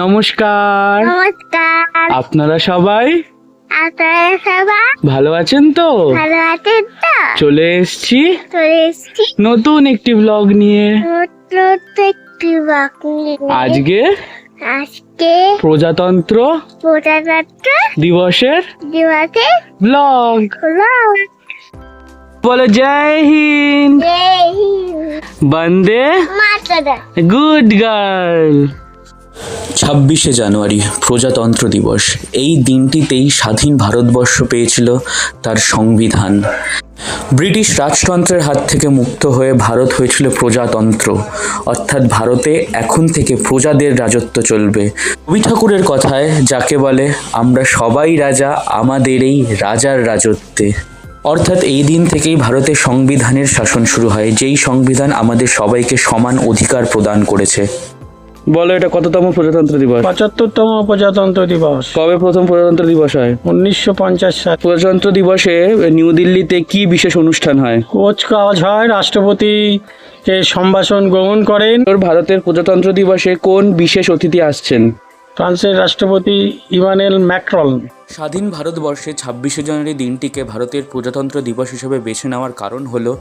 নমস্কার। নমস্কার। আপনারা সবাই ভালো আছেন তো? ভালো আছেন তো? চলে এসেছি নতুন একটি ব্লগ নিয়ে। আজকে প্রজাতন্ত্র দিবসের ব্লগ। বলে জয় হিন্দ, বন্দে গুড গার্ল। 26শে জানুয়ারি প্রজাতন্ত্র দিবস। এই দিনটিতেই স্বাধীন ভারতবর্ষ পেয়েছিল তার সংবিধান। ব্রিটিশ রাজতন্ত্রের হাত থেকে মুক্ত হয়ে ভারত হয়েছিল প্রজাতন্ত্র, অর্থাৎ ভারতে এখন থেকে প্রজাদের রাজত্ব চলবে। রবি ঠাকুরের কথায় যাকে বলে আমরা সবাই রাজা আমাদের এই রাজার রাজত্বে, অর্থাৎ এই দিন থেকেই ভারতের সংবিধানের শাসন শুরু হয়, যেই সংবিধান আমাদের সবাইকে সমান অধিকার প্রদান করেছে। বলো, এটা কততম প্রজাতন্ত্র দিবস? 75তম প্রজাতন্ত্র দিবস। কবে প্রথম প্রজাতন্ত্র দিবস হয়? 1950 সাল। প্রজাতন্ত্র দিবসে নিউ দিল্লিতে কি বিশেষ অনুষ্ঠান হয়? কুচকাওয়াজ হয়, রাষ্ট্রপতিকে সম্ভাষণ গ্রহণ করেন। ভারতের প্রজাতন্ত্র দিবসে কোন বিশেষ অতিথি আসছেন? ফ্রান্সের রাষ্ট্রপতি ইমানুয়েল ম্যাক্রন। স্বাধীন ভারতবর্ষে 26শে জানুয়ারি দিনটিকে ভারতের প্রজাতন্ত্র দিবস হিসেবে বেছে নেওয়ার কারণ হলো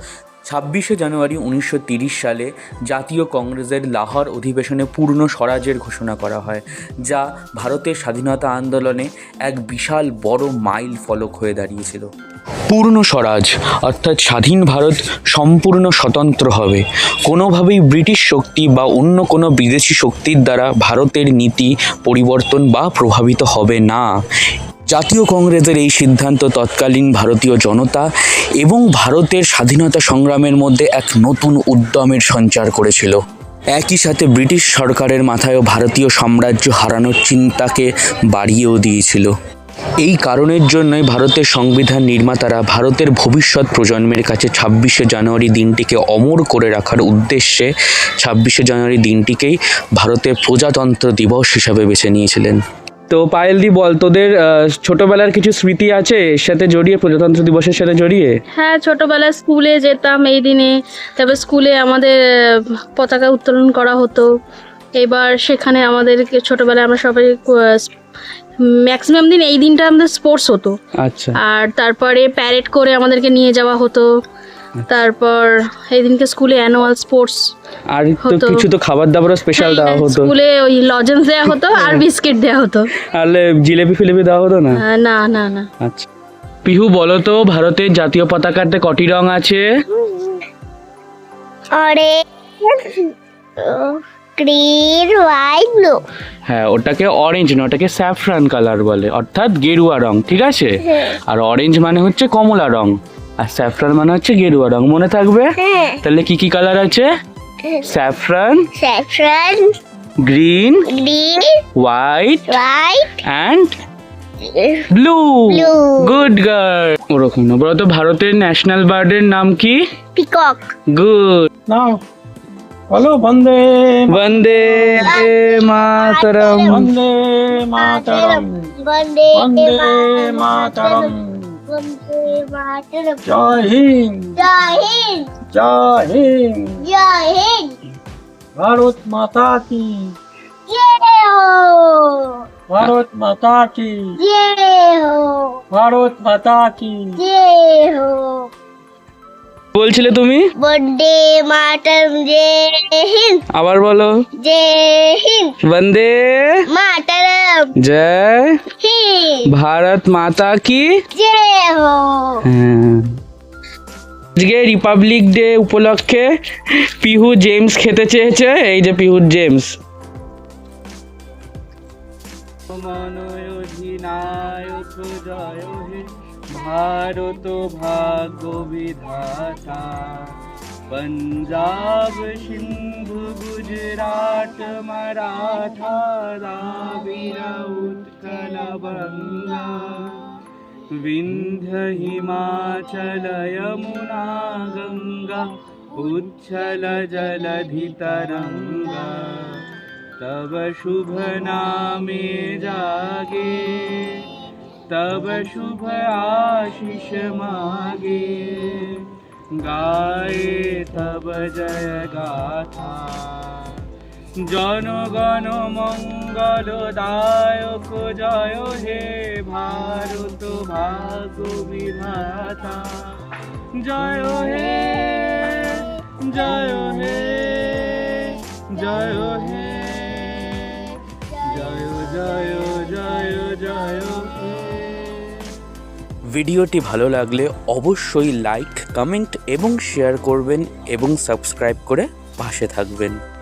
26শে জানুয়ারি 1930 সালে জাতীয় কংগ্রেসের লাহোর অধিবেশনে পূর্ণ স্বরাজের ঘোষণা করা হয়, যা ভারতের স্বাধীনতা আন্দোলনে এক বিশাল বড় মাইল ফলক হয়ে দাঁড়িয়েছিল। পূর্ণ স্বরাজ অর্থাৎ স্বাধীন ভারত সম্পূর্ণ স্বতন্ত্র হবে, কোনোভাবেই ব্রিটিশ শক্তি বা অন্য কোনো বিদেশি শক্তির দ্বারা ভারতের নীতি পরিবর্তন বা প্রভাবিত হবে না। জাতীয় কংগ্রেসের এই সিদ্ধান্ত তৎকালীন ভারতীয় জনতা এবং ভারতের স্বাধীনতা সংগ্রামের মধ্যে এক নতুন উদ্যমের সঞ্চার করেছিল। একই সাথে ব্রিটিশ সরকারের মাথায়ও ভারতীয় সাম্রাজ্য হারানোর চিন্তাকে বাড়িয়েও দিয়েছিল। এই কারণের জন্যই ভারতের সংবিধান নির্মাতারা ভারতের ভবিষ্যৎ প্রজন্মের কাছে 26শে জানুয়ারি দিনটিকে অমর করে রাখার উদ্দেশ্যে 26শে জানুয়ারি দিনটিকেই ভারতের প্রজাতন্ত্র দিবস হিসাবে বেছে নিয়েছিলেন। তো পায়েলদি বল, তোদের ছোটবেলার কিছু স্মৃতি আছে এর সাথে জড়িয়ে, প্রজাতন্ত্র দিবসের সাথে জড়িয়ে? হ্যাঁ, ছোটবেলায় স্কুলে যেতাম এই দিনে, তারপর স্কুলে আমাদের পতাকা উত্তোলন করা হতো। এবার সেখানে আমাদেরকে ছোটবেলায় আমরা সবাই ম্যাক্সিমাম দিন এই দিনটা আমাদের স্পোর্টস হতো। আচ্ছা। আর তারপরে প্যারেড করে আমাদেরকে নিয়ে যাওয়া হতো। তারপর এই দিনকে স্কুলে অ্যানুয়াল স্পোর্টস আর তো কিছু তো খাবার দাবারও স্পেশাল দেওয়া হতো। স্কুলে ওই লজেন্স দেওয়া হতো আর বিস্কিট দেওয়া হতো। আর জিলেবি ফিলেবি দেওয়া হতো না? না না না। আচ্ছা, পিহু বলো তো, ভারতের জাতীয় পতাকাতে কটি রং আছে? Green, white, blue. হ্যাঁ, ওটাকে অরেঞ্জ না, ওটাকে স্যাফরান কালার বলে, অর্থাৎ গেরুয়া রং, ঠিক আছে? আর অরেঞ্জ মানে হচ্ছে কমলা রং, আর স্যাফরান মানে হচ্ছে গেরুয়া রং, মনে থাকবে? তাহলে কি কি কালার আছে? Saffron, green, white and blue. Good girl. ওরকম না, বলো তো ভারতের ন্যাশনাল বার্ডের নাম কি? পিকক। গুড। নাও বলো, বন্দে বন্দে মাতরম। বন্দে মাতরম, বন্দে বন্দে মাতরম, জয় হিন্দ, জয় হিন্দ, জয় হিন্দ, জয় হিন্দ। ভারত মাতা কি, জয় হো, ভারত মাতা কি, জয় হো, ভারত মাতা কি। জয় হো। বলছিলে তুমি? বন্দে মাতরম, জয় হিন্দ। আবার বলো। জয় হিন্দ, বন্দে মাতরম, জয় হিন্দ, ভারত মাতা কি। জয় হো। আজকে রিপাবলিক ডে উপলক্ষে পিহু জেমস খেতে চেয়েছে, এই যে পিহু জেমস। ভারত ভাগ্য বিধাতা, পঞ্জাব সিন্ধু গুজরাট মারাঠা দ্রাবিড় উৎকল বঙ্গা, विंध्य हिमाचल यमुना गंगा, उच्छल जलधि तरंगा, तब शुभ नामे जागे, तब शुभ आशीष मागे, गाए तब जय गाथा, জনগণ মঙ্গলদায়ক জয় হে ভারত ভাগ্য বিধাতা জয় হে জয় হে জয় হে জয় জয় জয় জয় হে। ভিডিওটি ভালো লাগলে অবশ্যই লাইক, কমেন্ট এবং শেয়ার করবেন এবং সাবস্ক্রাইব করে পাশে থাকবেন।